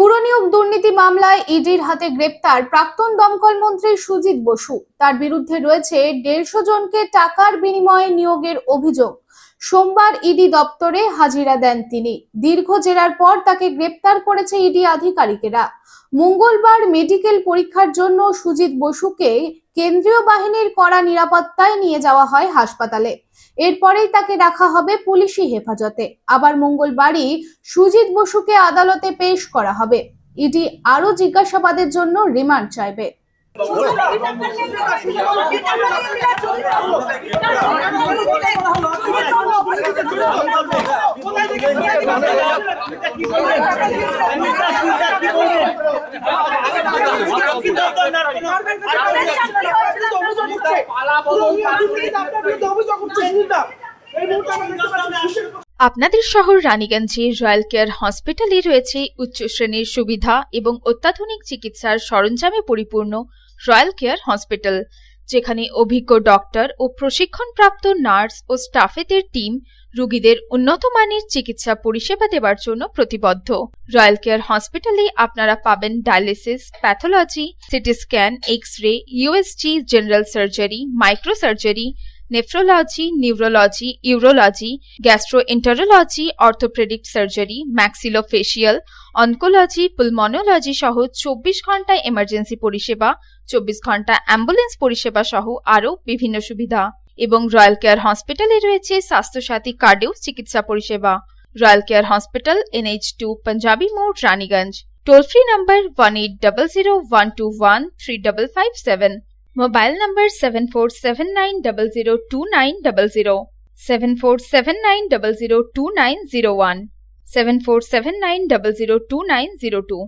পুরনিয়োগ দুর্নীতি মামলায় ইডির হাতে গ্রেপ্তার প্রাক্তন দমকল মন্ত্রী সুজিত বসু। তার বিরুদ্ধে রয়েছে 150 জনকে টাকার বিনিময়ে নিয়োগের অভিযোগ। সোমবার ইডি দপ্তরে হাজিরা দেন তিনি। দীর্ঘ জেরার পর তাকে গ্রেপ্তার করেছে ইডি আধিকারিকেরা। মঙ্গলবার মেডিকেল পরীক্ষার জন্য সুজিত বসুকে কেন্দ্রীয় বাহিনীর কড়া নিরাপত্তায় নিয়ে যাওয়া হয় হাসপাতালে। এরপরেই তাকে রাখা হবে পুলিশি হেফাজতে। আবার মঙ্গলবারই সুজিত বসুকে আদালতে পেশ করা হবে। ইডি আরো জিজ্ঞাসাবাদের জন্য রিমান্ড চাইবে। আপনাদের শহর রানীগঞ্জে রয়্যাল কেয়ার হসপিটালে রয়েছে উচ্চ শ্রেণীর সুবিধা এবং অত্যাধুনিক চিকিৎসার সরঞ্জামে পরিপূর্ণ রয়্যাল কেয়ার হসপিটাল, যেখানে অভিজ্ঞ ডক্টর ও প্রশিক্ষণপ্রাপ্ত নার্স ও স্টাফেদের টিম রোগীদের উন্নত মানের চিকিৎসা পরিষেবা দেওয়ার জন্য প্রতিবদ্ধ। রয়্যাল কেয়ার হসপিটালে আপনারা পাবেন dialysis, pathology, CT scan, X-ray, USG, general surgery, microsurgery, nephrology, neurology, urology, gastroenterology, orthopaedic surgery, maxillofacial, oncology, pulmonology সহ 24 ঘন্টা এমার্জেন্সি পরিষেবা, 24 ঘন্টা অ্যাম্বুলেন্স পরিষেবা সহ আরও বিভিন্ন সুবিধা। এবং রয়্যাল কেয়ার হসপিটালে রয়েছে স্বাস্থ্যসাথী কার্ডেও চিকিৎসা পরিষেবা। Royal care hospital, NH2 panjabi মোড়, Raniganj. Toll free number 180012135557। Mobile number 7479002900, 7479002901, 7479002902।